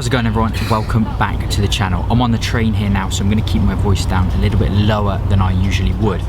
How's it going, everyone? Welcome back to the channel. I'm on the train here now, so I'm going to keep my voice down a little bit lower than I usually would.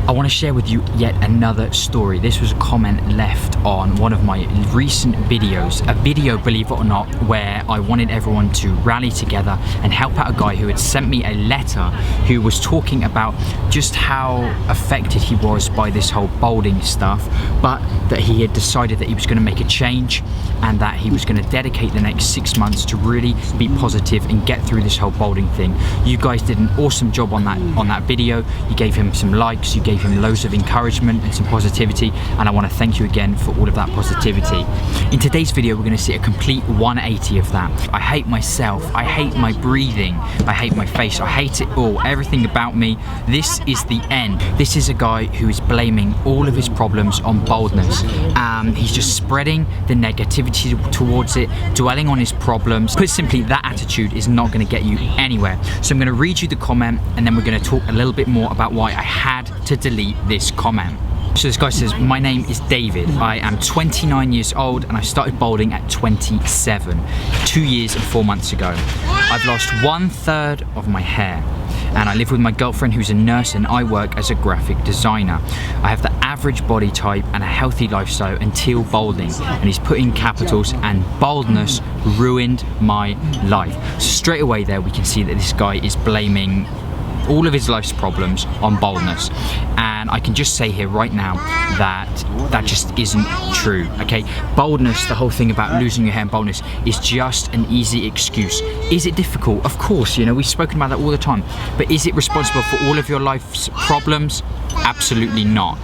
I want to share with you yet another story. This was a comment left on one of my recent videos. A video, believe it or not, where I wanted everyone to rally together and help out a guy who had sent me a letter who was talking about just how affected he was by this whole balding stuff, but that he had decided that he was going to make a change and that he was going to dedicate the next 6 months to really be positive and get through this whole balding thing. You guys did an awesome job on that video. You gave him some likes, you gave him loads of encouragement and some positivity, and I want to thank you again for all of that positivity. In today's video, we're going to see a complete 180 of that. I hate myself, I hate my breathing, I hate my face, I hate it all, everything about me. This is the end. This is a guy who is blaming all of his problems on baldness. He's just spreading the negativity towards it, dwelling on his problems. Put simply, that attitude is not going to get you anywhere. So I'm going to read you the comment, and then we're going to talk a little bit more about why I had to delete this comment. So this guy says, my name is David. I am 29 years old and I started balding at 27, 2 years and 4 months ago. I've lost 1/3 of my hair and I live with my girlfriend who's a nurse and I work as a graphic designer. I have the average body type and a healthy lifestyle until balding, and he's put in capitals, and baldness ruined my life. So straight away there we can see that this guy is blaming all of his life's problems on baldness, and I can just say here right now that that just isn't true. Okay, baldness, the whole thing about losing your hair and baldness, is just an easy excuse. Is it difficult? Of course, you know, we've spoken about that all the time, but is it responsible for all of your life's problems? Absolutely not.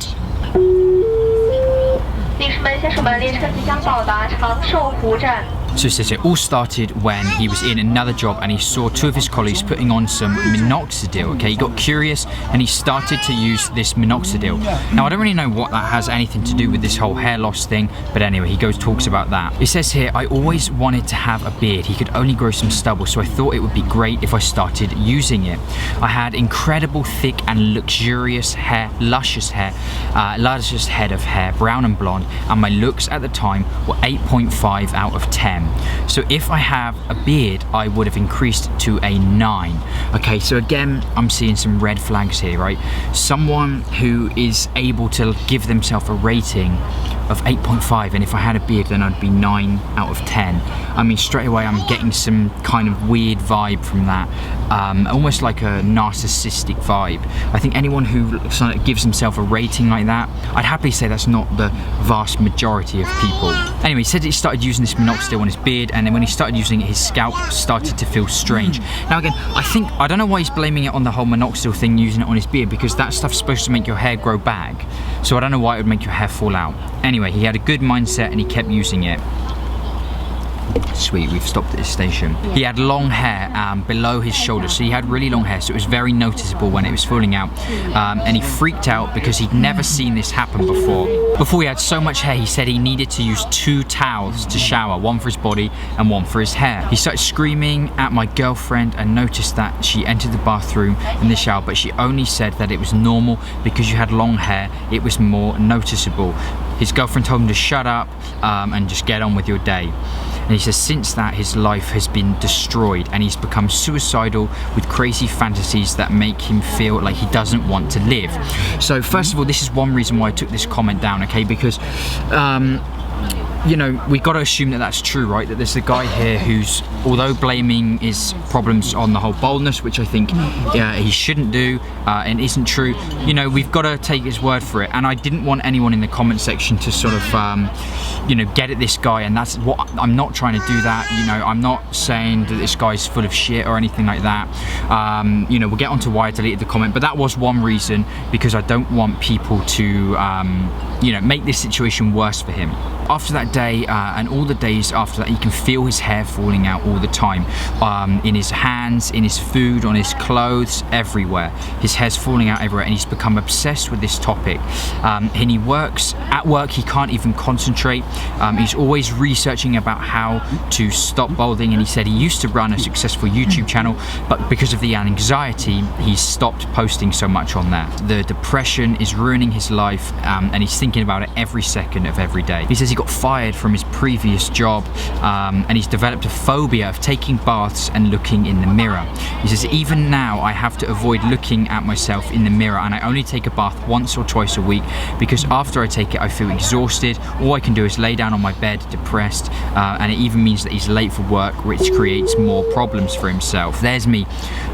女士们、先生们，列车即将到达长寿湖站。 So it says it all started when he was in another job and he saw 2 of his colleagues putting on some minoxidil. Okay, he got curious and he started to use this minoxidil. Now I don't really know what that has anything to do with this whole hair loss thing, but anyway, he talks about that. It says here, I always wanted to have a beard. He could only grow some stubble, so I thought it would be great if I started using it. I had incredible thick and luxurious hair, luscious head of hair, brown and blonde, and my looks at the time were 8.5 out of 10. So if I have a beard, I would have increased to a 9. Okay, so again, I'm seeing some red flags here, right? Someone who is able to give themselves a rating of 8.5, and if I had a beard, then I'd be 9 out of 10. I mean, straight away, I'm getting some kind of weird vibe from that, almost like a narcissistic vibe. I think anyone who gives himself a rating like that, I'd happily say that's not the vast majority of people. Anyway, he said he started using this minoxidil on his beard, and then when he started using it, his scalp started to feel strange. Now again, I don't know why he's blaming it on the whole minoxidil thing, using it on his beard, because that stuff's supposed to make your hair grow back. So I don't know why it would make your hair fall out. Anyway, he had a good mindset and he kept using it. Sweet, we've stopped at this station. He had long hair below his shoulders, so he had really long hair, so it was very noticeable when it was falling out, and he freaked out because he'd never seen this happen before. Before he had so much hair, he said he needed to use 2 towels to shower, one for his body and one for his hair. He started screaming at my girlfriend and noticed that she entered the bathroom in the shower, but she only said that it was normal because you had long hair, it was more noticeable. His girlfriend told him to shut up and just get on with your day. And he says since that, his life has been destroyed and he's become suicidal with crazy fantasies that make him feel like he doesn't want to live. So first of all, this is one reason why I took this comment down, okay, because you know, we got to assume that that's true, right? That there's a guy here who's, although blaming his problems on the whole baldness, which I think he shouldn't do and isn't true, you know, we've got to take his word for it. And I didn't want anyone in the comment section to sort of, you know, get at this guy, and that's what I'm not trying to do that. You know, I'm not saying that this guy's full of shit or anything like that. You know, we'll get onto why I deleted the comment, but that was one reason, because I don't want people to, you know, make this situation worse for him. After that day and all the days after that, you can feel his hair falling out all the time, in his hands, in his food, on his clothes, everywhere. His hair's falling out everywhere, and he's become obsessed with this topic. And he works at work, he can't even concentrate. He's always researching about how to stop balding, and he said he used to run a successful YouTube channel, but because of the anxiety, he's stopped posting so much on that. The depression is ruining his life, and he's thinking about it every second of every day. He says he he got fired from his previous job, and he's developed a phobia of taking baths and looking in the mirror. He says, even now I have to avoid looking at myself in the mirror, and I only take a bath once or twice a week because after I take it I feel exhausted. All I can do is lay down on my bed depressed, and it even means that he's late for work, which creates more problems for himself. There's me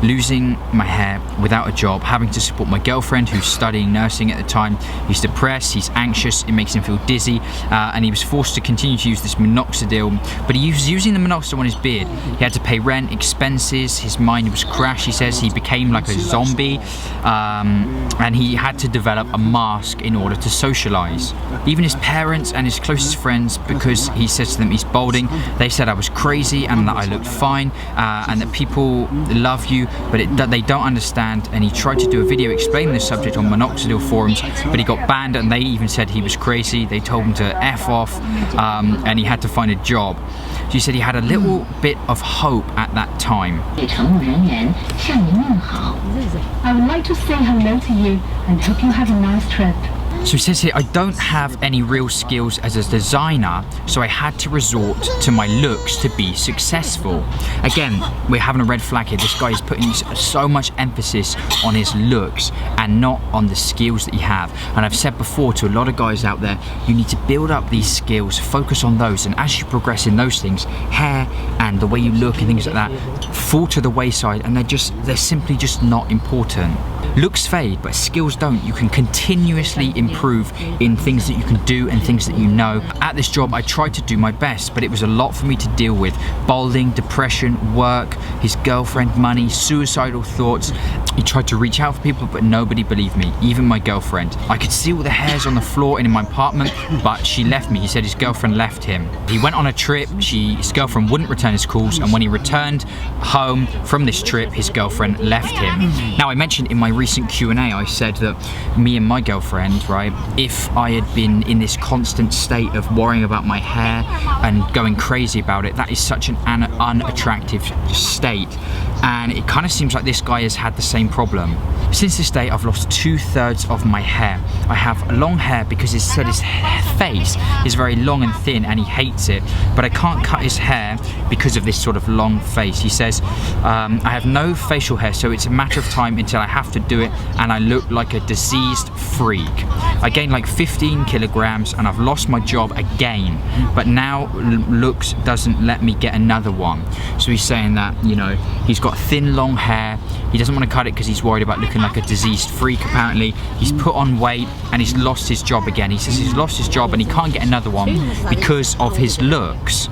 losing my hair without a job, having to support my girlfriend who's studying nursing at the time. He's depressed, he's anxious, it makes him feel dizzy, and he was forced to continue to use this minoxidil, but he was using the minoxidil on his beard. He had to pay rent, expenses, his mind was crashed. He says he became like a zombie, and he had to develop a mask in order to socialize. Even his parents and his closest friends, because he says to them he's balding, they said I was crazy and that I looked fine, and that people love you, but they don't understand. And he tried to do a video explaining the subject on minoxidil forums, but he got banned, and they even said he was crazy. They told him to F off, and he had to find a job. She said he had a little bit of hope at that time. I would like to say hello to you and hope you have a nice trip. So he says here, I don't have any real skills as a designer, so I had to resort to my looks to be successful. Again, we're having a red flag here. This guy is putting so much emphasis on his looks and not on the skills that you have. And I've said before to a lot of guys out there, you need to build up these skills, focus on those, and as you progress in those things, hair and the way you look and things like that fall to the wayside, and they're simply just not important. Looks fade, but skills don't. You can continuously improve in things that you can do and things that you know. At this job, I tried to do my best, but it was a lot for me to deal with. Balding, depression, work, his girlfriend, money, suicidal thoughts. He tried to reach out for people, but nobody believed me, even my girlfriend. I could see all the hairs on the floor in my apartment, but she left me. He said his girlfriend left him. He went on a trip, his girlfriend wouldn't return his calls, and when he returned home from this trip, his girlfriend left him. Now, I mentioned in my recent Q&A, I said that me and my girlfriend, right, if I had been in this constant state of worrying about my hair and going crazy about it, that is such an unattractive state. And it kind of seems like this guy has had the same problem. Since this day, I've lost 2/3 of my hair. I have long hair because he said his face is very long and thin and he hates it, but I can't cut his hair because of this sort of long face. He says, I have no facial hair, so it's a matter of time until I have to do it, and I look like a diseased freak. I gained like 15 kilograms and I've lost my job again, but now looks doesn't let me get another one. So he's saying that, you know, he's got thin long hair, he doesn't want to cut it because he's worried about looking like a diseased freak. Apparently he's put on weight and he's lost his job again. He says he's lost his job and he can't get another one because of his looks.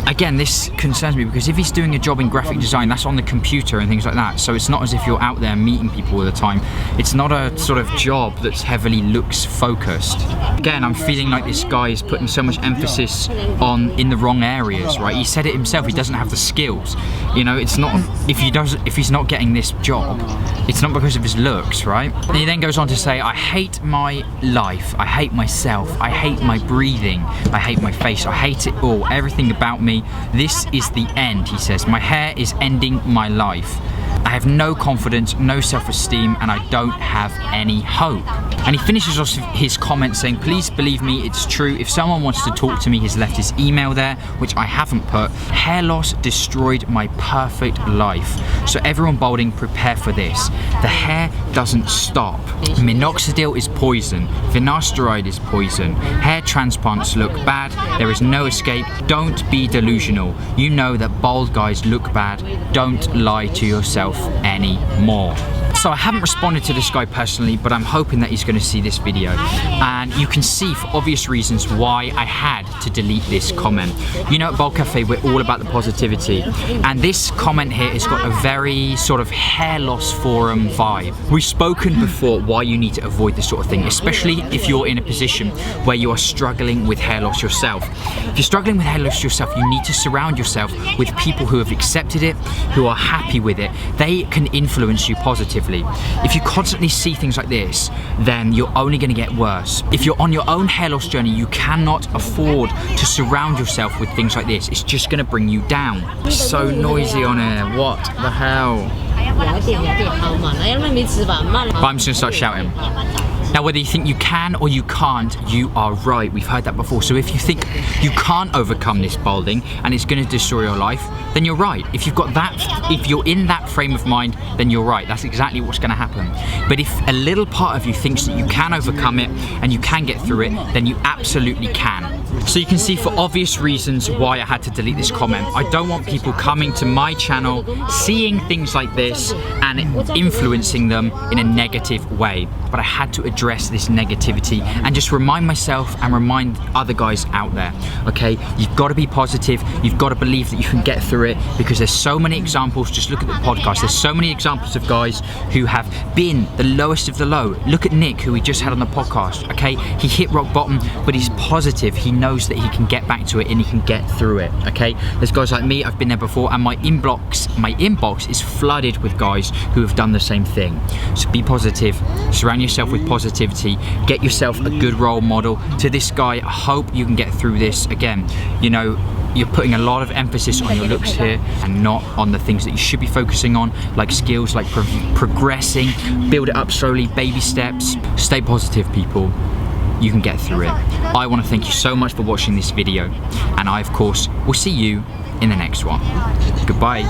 Again, this concerns me because if he's doing a job in graphic design, that's on the computer and things like that, so it's not as if you're out there meeting people all the time. It's not a sort of job that's heavily looks focused. Again, I'm feeling like this guy is putting so much emphasis in the wrong areas, right? He said it himself, he doesn't have the skills. You know, it's not, if he's not getting this job, it's not because of his looks, right? And he then goes on to say, I hate my life, I hate myself, I hate my breathing, I hate my face, I hate it all, everything about me. This is the end, he says. My hair is ending my life. I have no confidence, no self-esteem, and I don't have any hope. And he finishes off his comment saying, please believe me, it's true. If someone wants to talk to me, he's left his email there, which I haven't put. Hair loss destroyed my perfect life. So everyone balding, prepare for this. The hair doesn't stop. Minoxidil is poison. Finasteride is poison. Hair transplants look bad. There is no escape. Don't be delusional. You know that bald guys look bad. Don't lie to yourself anymore. So I haven't responded to this guy personally, but I'm hoping that he's going to see this video. And you can see for obvious reasons why I had to delete this comment. You know, at Bald Cafe, we're all about the positivity. And this comment here has got a very sort of hair loss forum vibe. We've spoken before why you need to avoid this sort of thing, especially if you're in a position where you are struggling with hair loss yourself. If you're struggling with hair loss yourself, you need to surround yourself with people who have accepted it, who are happy with it. They can influence you positively. If you constantly see things like this, then you're only going to get worse. If you're on your own hair loss journey, you cannot afford to surround yourself with things like this. It's just going to bring you down. It's so noisy on here. What the hell? But I'm just gonna start shouting. Now, whether you think you can or you can't, you are right. We've heard that before. So if you think you can't overcome this balding and it's going to destroy your life, then you're right. If you've got that, if you're in that frame of mind, then you're right. That's exactly what's going to happen. But if a little part of you thinks that you can overcome it and you can get through it, then you absolutely can. So you can see, for obvious reasons, why I had to delete this comment. I don't want people coming to my channel, seeing things like this and influencing them in a negative way. But I had to address this negativity and just remind myself and remind other guys out there, okay? You've got to be positive. You've got to believe that you can get through it, because there's so many examples. Just look at the podcast. There's so many examples of guys who have been the lowest of the low. Look at Nick, who we just had on the podcast, okay? He hit rock bottom, but he's positive. He knows that he can get back to it and he can get through it, okay? There's guys like me, I've been there before, and my inbox is flooded with guys who have done the same thing. So be positive, surround yourself with positivity, get yourself a good role model. To this guy, I hope you can get through this. Again, you know, you're putting a lot of emphasis on your looks here and not on the things that you should be focusing on, like skills, like progressing, build it up slowly, baby steps. Stay positive, people. You can get through it. I want to thank you so much for watching this video, and I, of course, will see you in the next one. Goodbye.